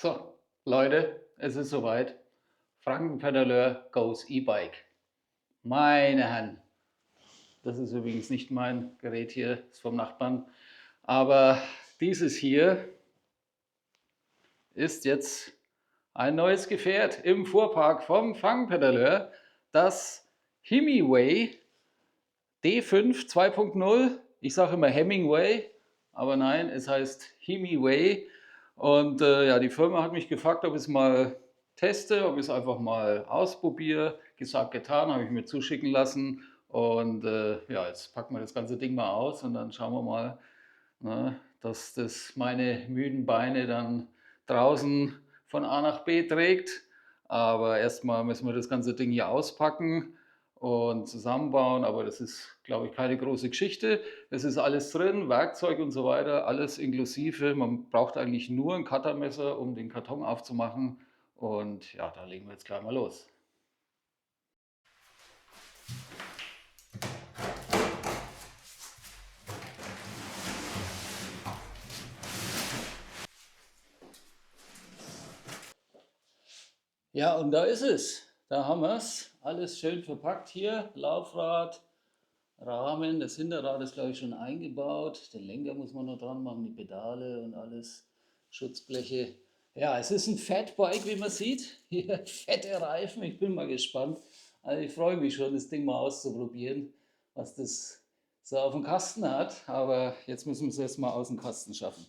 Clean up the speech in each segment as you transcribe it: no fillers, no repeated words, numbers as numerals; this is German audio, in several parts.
So, Leute, es ist soweit. Frankenpedaleur goes E-Bike. Meine Herren, das ist übrigens nicht mein Gerät hier, ist vom Nachbarn. Aber dieses hier ist jetzt ein neues Gefährt im Fuhrpark vom Frankenpedaleur, das Himiway D5 2.0. Ich sage immer Hemingway, aber nein, es heißt Himiway. Und ja, die Firma hat mich gefragt, ob ich es mal teste, ob ich es einfach mal ausprobiere. Gesagt, getan, habe ich mir zuschicken lassen. Und ja, jetzt packen wir das ganze Ding mal aus und dann schauen wir mal, ne, dass das meine müden Beine dann draußen von A nach B trägt. Aber erstmal müssen wir das ganze Ding hier auspacken und zusammenbauen. Aber das ist, glaube ich, keine große Geschichte. Es ist alles drin, Werkzeug und so weiter, alles inklusive. Man braucht eigentlich nur ein Cuttermesser, um den Karton aufzumachen. Und ja, da legen wir jetzt gleich mal los. Ja, und da ist es. Da haben wir es. Alles schön verpackt hier. Laufrad, Rahmen. Das Hinterrad ist, glaube ich, schon eingebaut. Den Lenker muss man noch dran machen, die Pedale und alles. Schutzbleche. Ja, es ist ein Fatbike, wie man sieht. Hier fette Reifen. Ich bin mal gespannt. Also ich freue mich schon, das Ding mal auszuprobieren, was das so auf dem Kasten hat. Aber jetzt müssen wir es erst mal aus dem Kasten schaffen.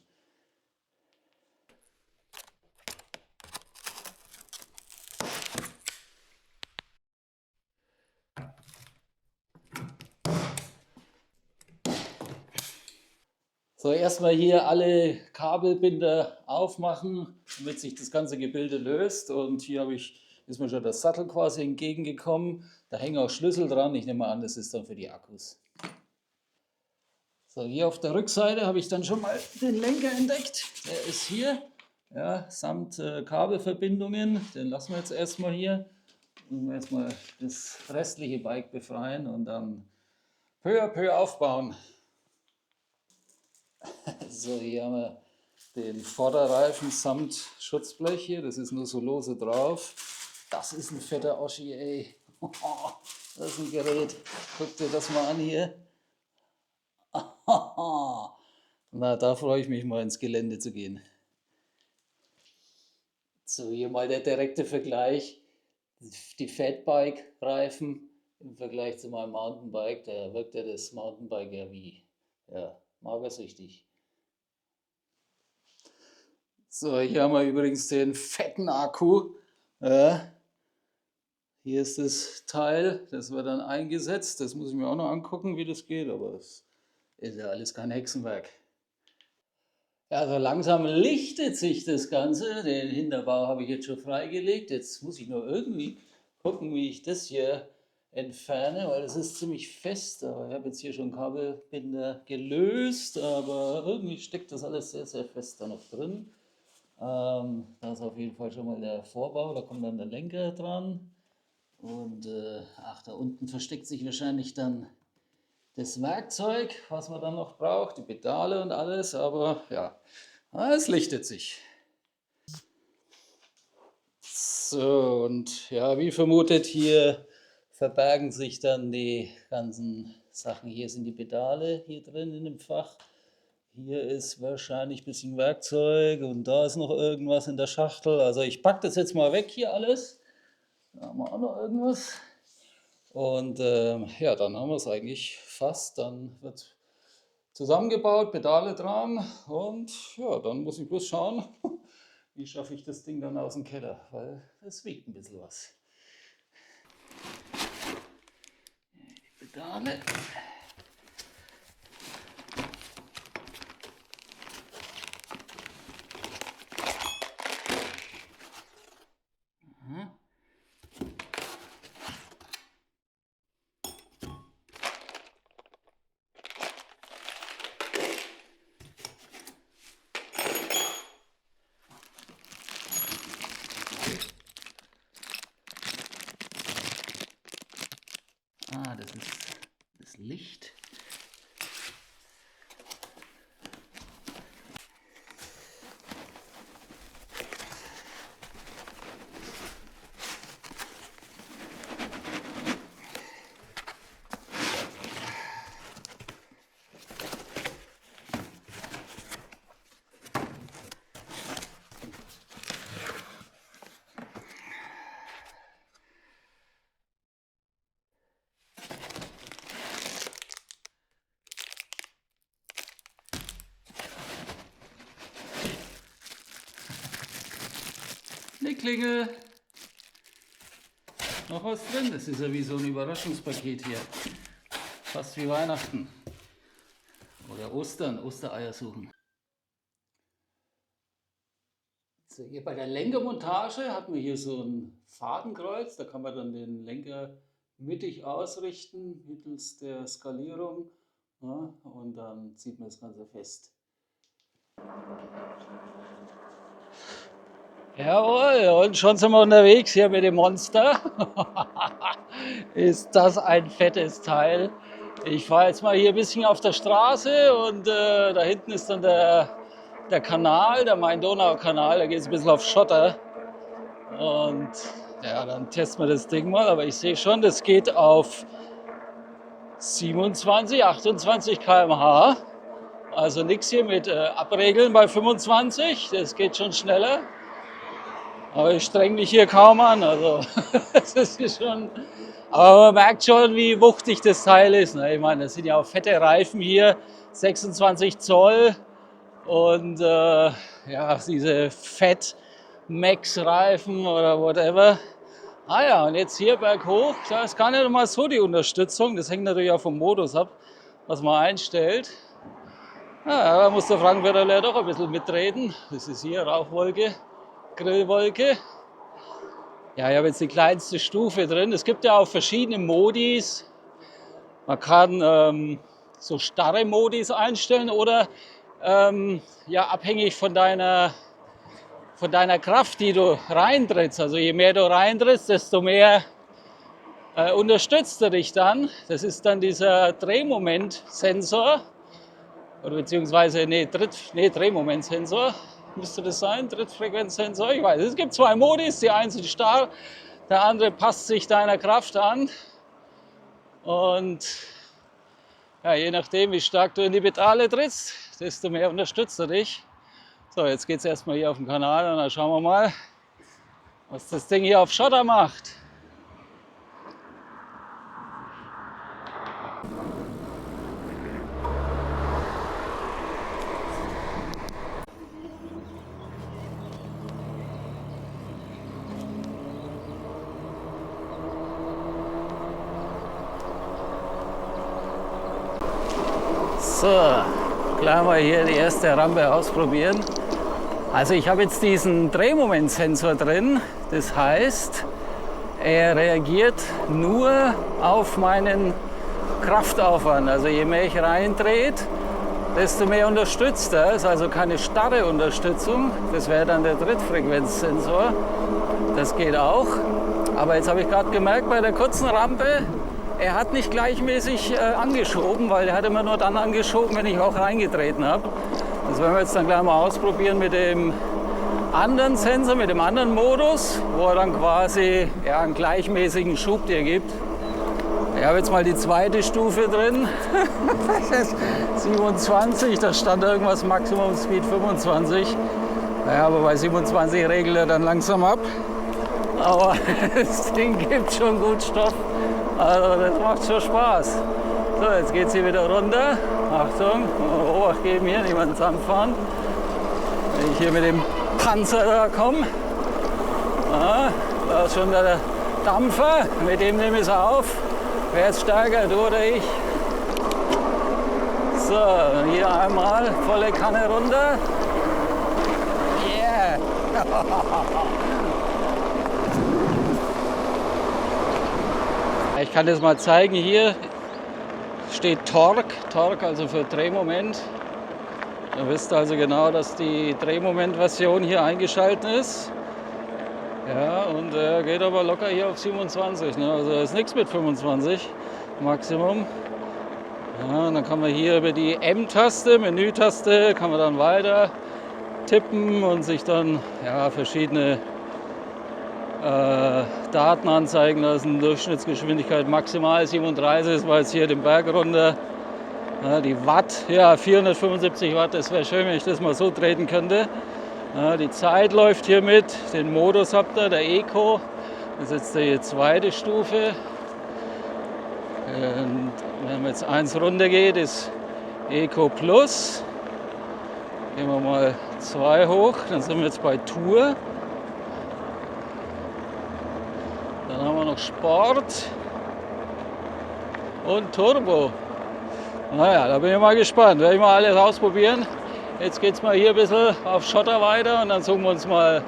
So, erstmal hier alle Kabelbinder aufmachen, damit sich das ganze Gebilde löst. Und hier ist mir schon das Sattel quasi entgegengekommen. Da hängen auch Schlüssel dran. Ich nehme an, das ist dann für die Akkus. So, hier auf der Rückseite habe ich dann schon mal den Lenker entdeckt. Der ist hier, ja, samt Kabelverbindungen. Den lassen wir jetzt erstmal hier. Müssen wir erstmal das restliche Bike befreien und dann peu à peu aufbauen. So, hier haben wir den Vorderreifen samt Schutzblech hier. Das ist nur so lose drauf. Das ist ein fetter Oschi, ey. Das ist ein Gerät. Guck dir das mal an hier. Na, da freue ich mich mal ins Gelände zu gehen. So, hier mal der direkte Vergleich. Die Fatbike-Reifen im Vergleich zu meinem Mountainbike. Da wirkt ja das Mountainbike ja wie, ja, magersüchtig. So, hier haben wir übrigens den fetten Akku. Hier ist das Teil, das wird dann eingesetzt. Das muss ich mir auch noch angucken, wie das geht, aber es ist ja alles kein Hexenwerk. Ja, so langsam lichtet sich das Ganze. Den Hinterbau habe ich jetzt schon freigelegt. Jetzt muss ich nur irgendwie gucken, wie ich das hier entferne, weil das ist ziemlich fest. Aber ich habe jetzt hier schon Kabelbinder gelöst, aber irgendwie steckt das alles sehr, sehr fest da noch drin. Da ist auf jeden Fall schon mal der Vorbau, da kommt dann der Lenker dran. Und ach, da unten versteckt sich wahrscheinlich dann das Werkzeug, was man dann noch braucht, die Pedale und alles. Aber ja, es lichtet sich. So, und ja, wie vermutet, hier verbergen sich dann die ganzen Sachen. Hier sind die Pedale hier drin in dem Fach. Hier ist wahrscheinlich ein bisschen Werkzeug und da ist noch irgendwas in der Schachtel. Also ich packe das jetzt mal weg hier alles. Da haben wir auch noch irgendwas. Und ja, dann haben wir es eigentlich fast. Dann wird zusammengebaut, Pedale dran und ja, dann muss ich bloß schauen, wie schaffe ich das Ding dann aus dem Keller, weil es wiegt ein bisschen was. Die Pedale. Ah, das ist das Licht. Glücksklingel. Noch was drin? Das ist ja wie so ein Überraschungspaket hier. Fast wie Weihnachten. Oder Ostern, Ostereier suchen. So, hier bei der Lenkermontage hat man hier so ein Fadenkreuz. Da kann man dann den Lenker mittig ausrichten mittels der Skalierung. Ja, und dann zieht man das Ganze fest. Jawohl, und schon sind wir unterwegs hier mit dem Monster. Ist das ein fettes Teil. Ich fahre jetzt mal hier ein bisschen auf der Straße und da hinten ist dann der Kanal, der Main-Donau-Kanal, da geht es ein bisschen auf Schotter. Und ja, dann testen wir das Ding mal, aber ich sehe schon, das geht auf 27, 28 km/h. Also nichts hier mit Abregeln bei 25, das geht schon schneller. Aber ich streng mich hier kaum an, also das ist schon, aber man merkt schon, wie wuchtig das Teil ist. Ne? Ich meine, das sind ja auch fette Reifen hier, 26 Zoll und ja, diese Fett-Max-Reifen oder whatever. Ah ja, und jetzt hier berghoch, da ist gar nicht mal so die Unterstützung, das hängt natürlich auch vom Modus ab, was man einstellt. Ja, da muss der Frank Pereleur doch ein bisschen mitreden. Das ist hier Rauchwolke. Grillwolke. Ja, ich habe jetzt die kleinste Stufe drin. Es gibt ja auch verschiedene Modis. Man kann so starre Modis einstellen oder ja, abhängig von deiner Kraft, die du reintrittst. Also je mehr du reintrittst, desto mehr unterstützt er dich dann. Das ist dann dieser Drehmomentsensor. Oder beziehungsweise, Drehmomentsensor. Müsste das sein, Trittfrequenzsensor? Ich weiß, es gibt zwei Modis, die eine sind starr, der andere passt sich deiner Kraft an. Und ja, je nachdem, wie stark du in die Pedale trittst, desto mehr unterstützt er dich. So, jetzt geht es erstmal hier auf den Kanal und dann schauen wir mal, was das Ding hier auf Schotter macht. So, gleich mal hier die erste Rampe ausprobieren. Also ich habe jetzt diesen Drehmomentsensor drin. Das heißt, er reagiert nur auf meinen Kraftaufwand. Also je mehr ich reindreht, desto mehr unterstützt er. Ist also keine starre Unterstützung. Das wäre dann der Trittfrequenzsensor. Das geht auch. Aber jetzt habe ich gerade gemerkt, bei der kurzen Rampe, er hat nicht gleichmäßig angeschoben, weil er hat immer nur dann angeschoben, wenn ich auch reingetreten habe. Das werden wir jetzt dann gleich mal ausprobieren mit dem anderen Sensor, mit dem anderen Modus, wo er dann quasi ja, einen gleichmäßigen Schub dir gibt. Ich habe jetzt mal die zweite Stufe drin. Das ist 27, da stand irgendwas Maximum Speed 25. Naja, aber bei 27 regelt er dann langsam ab. Aber das Ding gibt schon gut Stoff. Also das macht schon Spaß. So, jetzt geht es hier wieder runter. Achtung, Obacht geben hier, niemand zusammenfahren. Wenn ich hier mit dem Panzer da komme, da ist schon der Dampfer, mit dem nehme ich es auf. Wer ist stärker, du oder ich? So, hier einmal volle Kanne runter. Yeah! Ich kann das mal zeigen. Hier steht Torque, also für Drehmoment. Ihr wisst also genau, dass die Drehmoment-Version hier eingeschaltet ist. Ja, und geht aber locker hier auf 27. Ne? Also ist nichts mit 25 Maximum. Ja, und dann kann man hier über die M-Taste, Menü-Taste, kann man dann weiter tippen und sich dann ja, verschiedene Daten anzeigen lassen. Durchschnittsgeschwindigkeit maximal 37, das war jetzt hier den Berg runter. Ja, die Watt, ja 475 Watt, das wäre schön, wenn ich das mal so treten könnte. Ja, die Zeit läuft hier mit, den Modus habt ihr, der Eco, das ist jetzt die zweite Stufe. Und wenn man jetzt eins runter geht, ist Eco Plus. Gehen wir mal 2 hoch, dann sind wir jetzt bei Tour. noch Sport und Turbo. Naja, da bin ich mal gespannt. Werde ich mal alles ausprobieren. Jetzt geht es mal hier ein bisschen auf Schotter weiter und dann suchen wir uns mal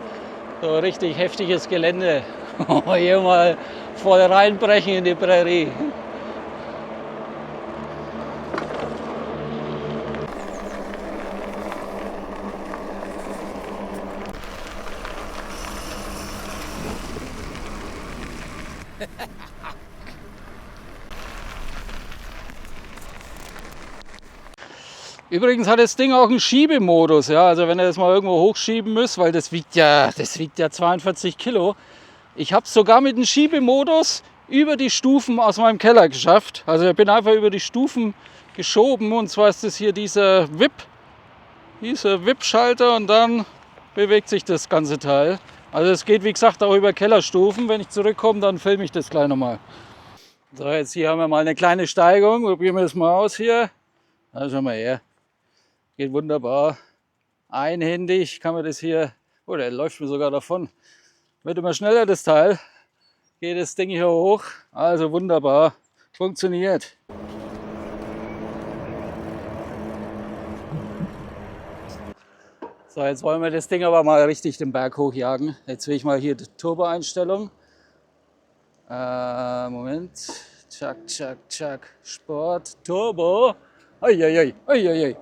so richtig heftiges Gelände. Hier mal voll reinbrechen in die Prärie. Übrigens hat das Ding auch einen Schiebemodus, ja, also wenn ihr das mal irgendwo hochschieben müsst, weil das wiegt ja 42 Kilo. Ich habe es sogar mit dem Schiebemodus über die Stufen aus meinem Keller geschafft. Also ich bin einfach über die Stufen geschoben und zwar ist das hier dieser VIP-Schalter und dann bewegt sich das ganze Teil. Also es geht wie gesagt auch über Kellerstufen. Wenn ich zurückkomme, dann filme ich das gleich nochmal. So, jetzt hier haben wir mal eine kleine Steigung. Probieren wir das mal aus hier. Da schauen wir her. Geht wunderbar. Einhändig kann man das hier, oh, der läuft mir sogar davon. Wird immer schneller das Teil. Geht das Ding hier hoch. Also wunderbar. Funktioniert. So, jetzt wollen wir das Ding aber mal richtig den Berg hochjagen. Jetzt will ich mal hier die Turbo-Einstellung. Moment. Tschak, tschak, tschak. Sport, Turbo. Uiuiui.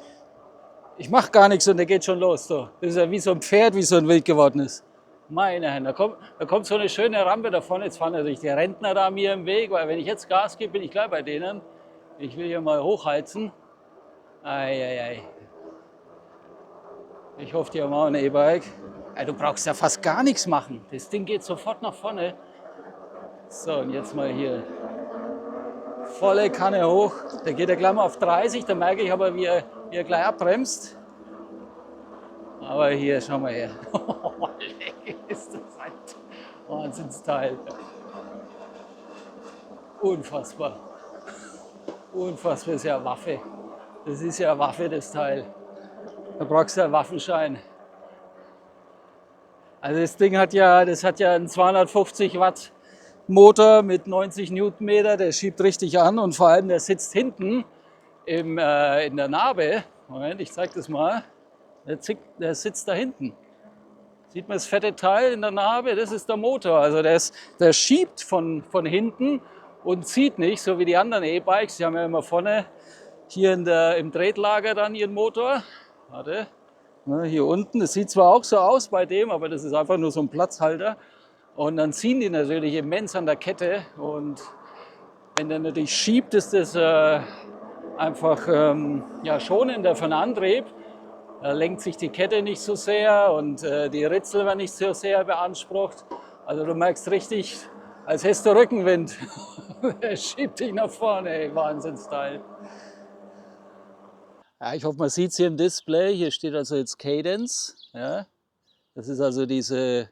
Ich mache gar nichts und der geht schon los. So. Das ist ja wie so ein Pferd, wie so ein Wild geworden ist. Meine Herren, da kommt so eine schöne Rampe davon. Jetzt fahren natürlich die Rentner da mir im Weg, weil wenn ich jetzt Gas gebe, bin ich gleich bei denen. Ich will hier mal hochheizen. Eieiei. Ich hoffe, die haben auch ein E-Bike. Du brauchst ja fast gar nichts machen. Das Ding geht sofort nach vorne. So, und jetzt mal hier volle Kanne hoch. Der geht ja gleich mal auf 30. Da merke ich aber, wie er gleich abbremst. Aber hier, schau mal her. Ist das ein Wahnsinnsteil. Unfassbar. Unfassbar, ist ja Waffe. Das ist ja Waffe, das Teil. Da brauchst du einen Waffenschein. Also das Ding hat ja einen 250 Watt Motor mit 90 Newtonmeter, der schiebt richtig an und vor allem der sitzt hinten in der Narbe. Moment, ich zeige das mal. Der sitzt da hinten. Sieht man das fette Teil in der Narbe? Das ist der Motor. Also der schiebt von hinten und zieht nicht, so wie die anderen E-Bikes. Die haben ja immer vorne hier im Tretlager dann ihren Motor. Warte, hier unten, das sieht zwar auch so aus bei dem, aber das ist einfach nur so ein Platzhalter. Und dann ziehen die natürlich immens an der Kette. Und wenn der natürlich schiebt, ist das einfach schonender für den Antrieb. Da lenkt sich die Kette nicht so sehr und die Ritzel werden nicht so sehr beansprucht. Also du merkst richtig, als hättest du Rückenwind. Er schiebt dich nach vorne, ey, Wahnsinnsteil. Ja, ich hoffe, man sieht es hier im Display. Hier steht also jetzt Cadence. Ja. Das ist also diese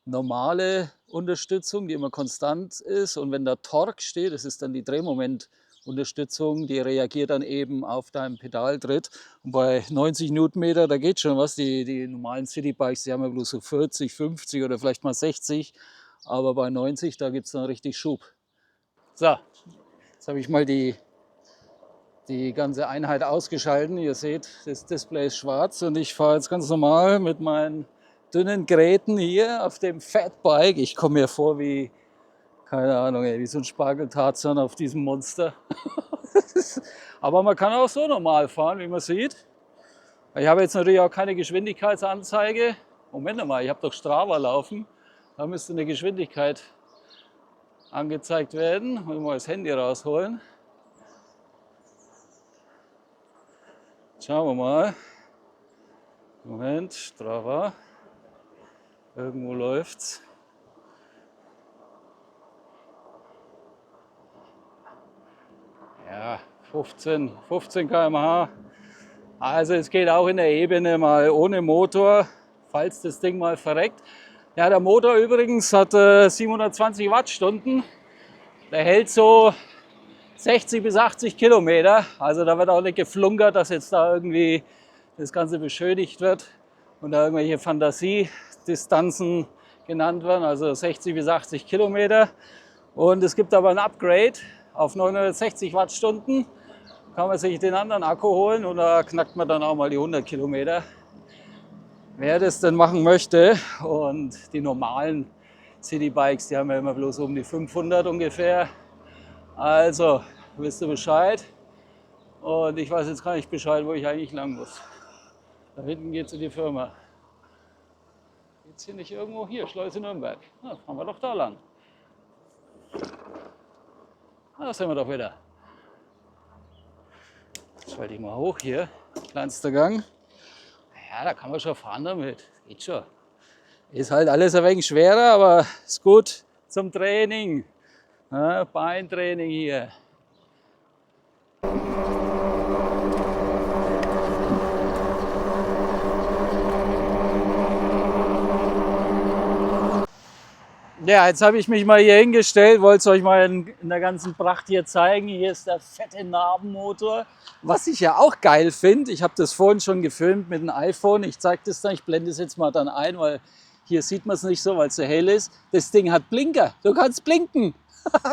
normale Unterstützung, die immer konstant ist. Und wenn da Torque steht, das ist dann die Drehmomentunterstützung, die reagiert dann eben auf deinen Pedaltritt. Und bei 90 Newtonmeter, da geht schon was. Die normalen Citybikes, die haben ja bloß so 40, 50 oder vielleicht mal 60. Aber bei 90, da gibt es dann richtig Schub. So, jetzt habe ich mal die ganze Einheit ausgeschalten. Ihr seht, das Display ist schwarz und ich fahre jetzt ganz normal mit meinen dünnen Gräten hier auf dem Fatbike. Ich komme mir vor wie, keine Ahnung, wie so ein Spargeltarzan auf diesem Monster. Aber man kann auch so normal fahren, wie man sieht. Ich habe jetzt natürlich auch keine Geschwindigkeitsanzeige. Moment mal, ich habe doch Strava laufen. Da müsste eine Geschwindigkeit angezeigt werden. Ich muss mal das Handy rausholen. Schauen wir mal. Moment, Strava. Irgendwo läuft's. Ja, 15 km/h. Also es geht auch in der Ebene mal ohne Motor, falls das Ding mal verreckt. Ja, der Motor übrigens hat 720 Wattstunden. Der hält so 60 bis 80 Kilometer. Also da wird auch nicht geflunkert, dass jetzt da irgendwie das Ganze beschädigt wird und da irgendwelche Fantasiedistanzen genannt werden. Also 60 bis 80 Kilometer. Und es gibt aber ein Upgrade auf 960 Wattstunden. Kann man sich den anderen Akku holen und da knackt man dann auch mal die 100 Kilometer. Wer das denn machen möchte, und die normalen Citybikes, die haben ja immer bloß um die 500 ungefähr. Also, wisst ihr Bescheid. Und ich weiß jetzt gar nicht Bescheid, wo ich eigentlich lang muss. Da hinten geht es in die Firma. Geht's hier nicht irgendwo? Hier, Schleuse Nürnberg. Na, fahren wir doch da lang. Da sind wir doch wieder. Jetzt schalte ich mal hoch hier. Kleinster Gang. Ja, da kann man schon fahren damit. Geht schon. Ist halt alles ein wenig schwerer, aber ist gut zum Training. Ja, Beintraining hier. Ja, jetzt habe ich mich mal hier hingestellt, wollte es euch mal in der ganzen Pracht hier zeigen. Hier ist der fette Narbenmotor, was ich ja auch geil finde. Ich habe das vorhin schon gefilmt mit dem iPhone. Ich zeige das dann, ich blende es jetzt mal dann ein, weil hier sieht man es nicht so, weil es so hell ist. Das Ding hat Blinker, du kannst blinken.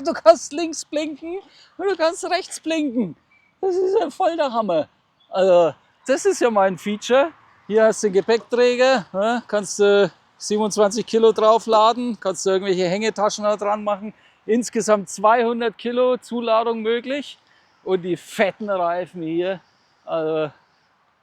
Du kannst links blinken und du kannst rechts blinken. Das ist ja voll der Hammer. Also das ist ja mein Feature. Hier hast du den Gepäckträger, ja, kannst du 27 Kilo draufladen, kannst du irgendwelche Hängetaschen da dran machen. Insgesamt 200 Kilo Zuladung möglich. Und die fetten Reifen hier, also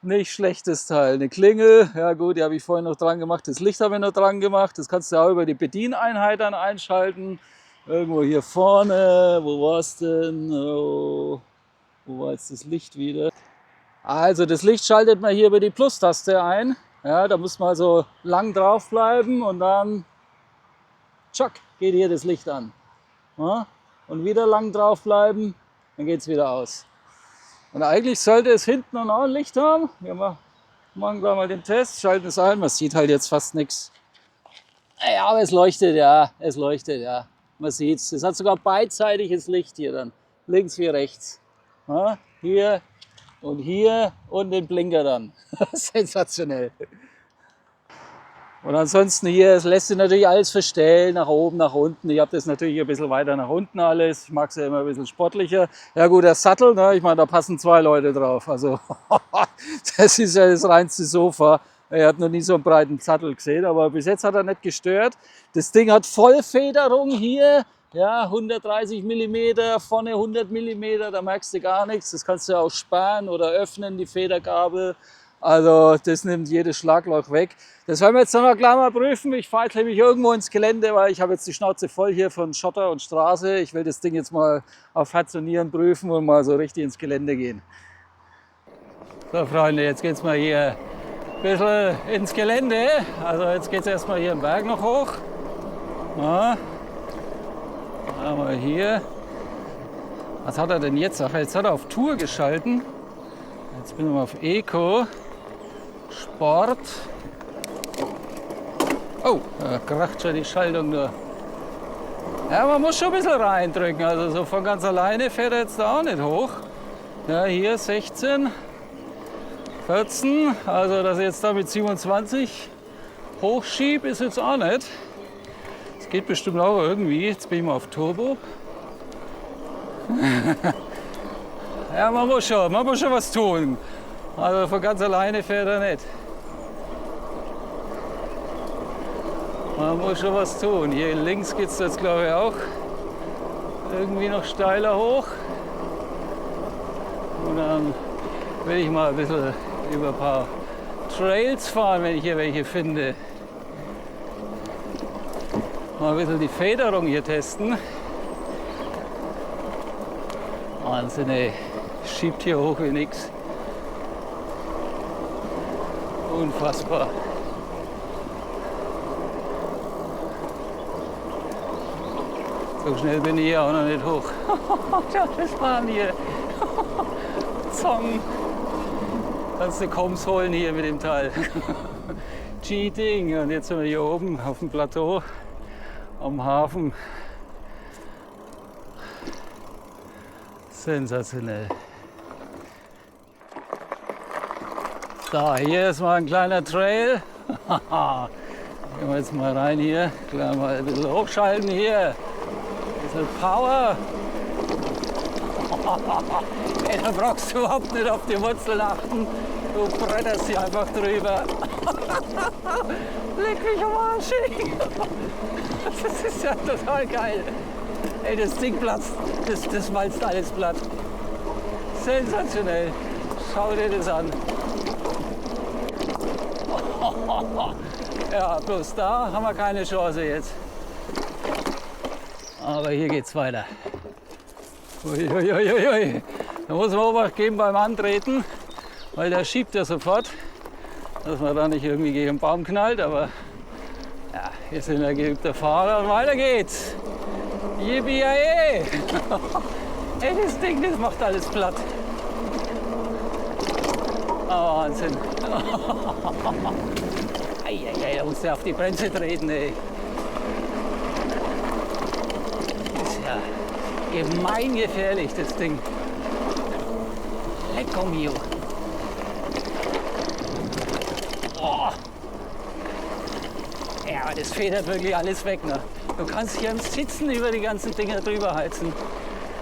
nicht schlechtes Teil. Eine Klingel, ja gut, die habe ich vorhin noch dran gemacht. Das Licht habe ich noch dran gemacht. Das kannst du auch über die Bedieneinheit dann einschalten. Irgendwo hier vorne, wo war es denn? Oh, wo war jetzt das Licht wieder? Also das Licht schaltet man hier über die Plus-Taste ein. Ja, da muss man also lang drauf bleiben und dann tschack, geht hier das Licht an. Ja, und wieder lang drauf bleiben, dann geht es wieder aus. Und eigentlich sollte es hinten auch ein Licht haben. Wir machen gleich mal den Test, schalten es ein. Man sieht halt jetzt fast nichts. Ja, aber es leuchtet, ja. Es leuchtet, ja. Man sieht es. Es hat sogar beidseitiges Licht hier dann. Links wie rechts. Ja, hier und den Blinker dann. Sensationell. Und ansonsten hier, es lässt sich natürlich alles verstellen, nach oben, nach unten. Ich habe das natürlich ein bisschen weiter nach unten alles. Ich mag es ja immer ein bisschen sportlicher. Ja gut, der Sattel, ne, ich meine, da passen 2 Leute drauf. Also das ist ja das reinste Sofa. Ich habe noch nie so einen breiten Sattel gesehen, aber bis jetzt hat er nicht gestört. Das Ding hat Vollfederung hier. Ja, 130 mm, vorne 100 mm, da merkst du gar nichts. Das kannst du auch sperren oder öffnen, die Federgabel. Also das nimmt jedes Schlagloch weg. Das werden wir jetzt noch gleich mal prüfen. Ich fahre jetzt nämlich irgendwo ins Gelände, weil ich habe jetzt die Schnauze voll hier von Schotter und Straße. Ich will das Ding jetzt mal auf Herz und Nieren prüfen und mal so richtig ins Gelände gehen. So Freunde, jetzt geht es mal hier ein bisschen ins Gelände. Also jetzt geht es erstmal hier im Berg noch hoch. Ja. Aber hier, was hat er denn jetzt? Ach, jetzt hat er auf Tour geschalten. Jetzt bin ich mal auf Eco, Sport. Oh, da kracht schon die Schaltung da. Ja, man muss schon ein bisschen reindrücken. Also so von ganz alleine fährt er jetzt da auch nicht hoch. Ja, hier 16, 14. Also dass ich jetzt da mit 27 hochschiebe, ist jetzt auch nicht. Das geht bestimmt auch irgendwie. Jetzt bin ich mal auf Turbo. Ja, man muss schon was tun. Also von ganz alleine fährt er nicht. Man muss schon was tun. Hier links geht es jetzt glaube ich auch irgendwie noch steiler hoch. Und dann will ich mal ein bisschen über ein paar Trails fahren, wenn ich hier welche finde. Mal ein bisschen die Federung hier testen. Wahnsinn, ey. Schiebt hier hoch wie nix. Unfassbar. So schnell bin ich hier auch noch nicht hoch. Das fahren hier. Zong. Kannst du Koms holen hier mit dem Teil. Cheating. Und jetzt sind wir hier oben auf dem Plateau am Hafen. Sensationell. So, hier ist mal ein kleiner Trail. Gehen wir jetzt mal rein hier. Gleich mal ein bisschen hochschalten hier. Das bisschen Power. Ey, da brauchst du überhaupt nicht auf die Wurzeln achten. Du bretterst sie einfach drüber. Leck mich am Arsch. Das ist ja total geil. Ey, das Ding platzt. Das walzt alles platt. Sensationell. Schau dir das an. Ja, bloß da haben wir keine Chance jetzt. Aber hier geht's weiter. Uiuiuiui. Da muss man Obacht geben beim Antreten, weil der schiebt ja sofort, dass man da nicht irgendwie gegen den Baum knallt. Aber ja, wir sind ein geübter Fahrer und weiter geht's. Yippie! Ey, das Ding, das macht alles platt. Oh, Wahnsinn. Eieiei, da musst du auf die Bremse treten, ey. Ist ja gemeingefährlich, das Ding. Lecco mio. Oh. Ja, aber das federt wirklich alles weg, ne? Du kannst hier im Sitzen über die ganzen Dinger drüber heizen.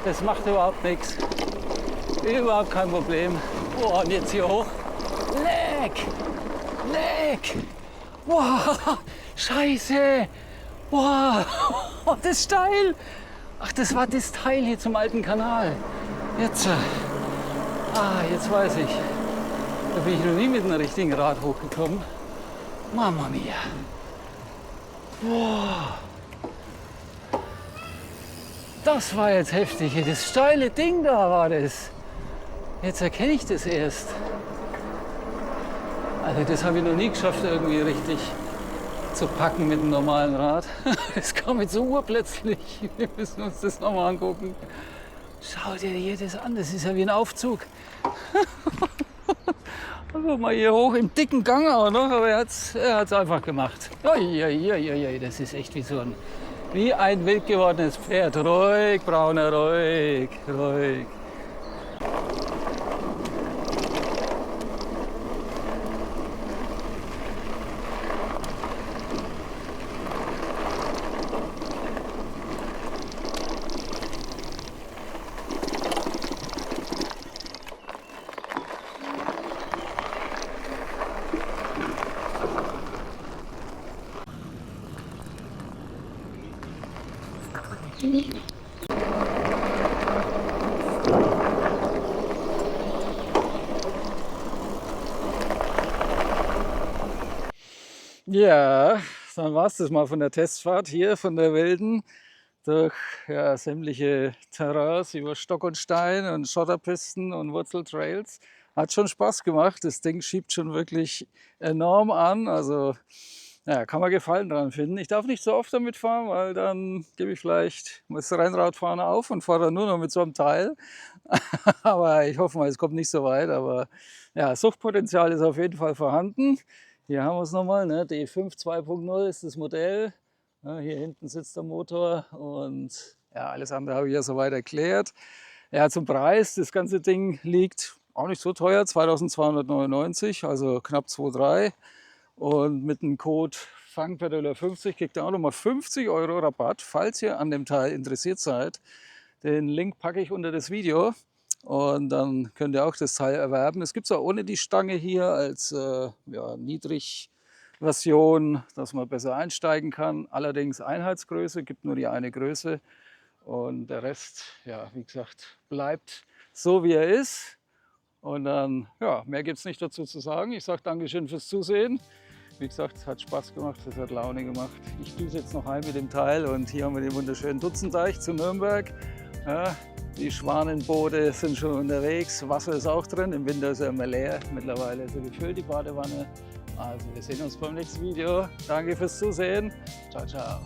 Das macht überhaupt nichts. Überhaupt kein Problem. Oh, und jetzt hier hoch. Leck! Leck! Wow! Scheiße! Wow! Das ist steil! Ach, das war das Teil hier zum alten Kanal. Jetzt. Jetzt weiß ich. Da bin ich noch nie mit einem richtigen Rad hochgekommen. Mamma mia! Wow! Das war jetzt heftig. Das steile Ding da war das. Jetzt erkenne ich das erst. Also das habe ich noch nie geschafft, irgendwie richtig zu packen mit einem normalen Rad. Das kam jetzt so urplötzlich. Wir müssen uns das nochmal angucken. Schau dir hier das an, das ist ja wie ein Aufzug. Guck mal hier hoch im dicken Gang auch noch, aber er hat's einfach gemacht. Ui, das ist echt wie ein wild gewordenes Pferd. Ruhig, Brauner, ruhig, ruhig. Ja, dann war es das mal von der Testfahrt hier von der Wilden durch sämtliche Terrains über Stock und Stein und Schotterpisten und Wurzeltrails. Hat schon Spaß gemacht. Das Ding schiebt schon wirklich enorm an. Also ja, kann man Gefallen dran finden. Ich darf nicht so oft damit fahren, weil dann gebe ich vielleicht das Rennradfahren auf und fahre dann nur noch mit so einem Teil. Aber ich hoffe mal, es kommt nicht so weit. Aber ja, Suchtpotenzial ist auf jeden Fall vorhanden. Hier haben wir es nochmal, ne? D5 2.0 ist das Modell. Ja, hier hinten sitzt der Motor und ja, alles andere habe ich ja soweit erklärt. Ja, zum Preis, das ganze Ding liegt auch nicht so teuer, 2.299, also knapp 2,3. Und mit dem Code FUNKPEDALER50 kriegt ihr auch nochmal 50 € Rabatt, falls ihr an dem Teil interessiert seid. Den Link packe ich unter das Video und dann könnt ihr auch das Teil erwerben. Es gibt es auch ohne die Stange hier als Niedrigversion, dass man besser einsteigen kann. Allerdings Einheitsgröße, gibt nur die eine Größe und der Rest, ja, wie gesagt, bleibt so wie er ist. Und dann, ja, mehr gibt es nicht dazu zu sagen. Ich sage Dankeschön fürs Zusehen. Wie gesagt, es hat Spaß gemacht, es hat Laune gemacht. Ich düse jetzt noch heim mit dem Teil und hier haben wir den wunderschönen Dutzendeich zu Nürnberg. Ja, die Schwanenboote sind schon unterwegs, Wasser ist auch drin, im Winter ist er immer leer. Mittlerweile ist er gefüllt, die Badewanne. Also wir sehen uns beim nächsten Video. Danke fürs Zusehen. Ciao, ciao.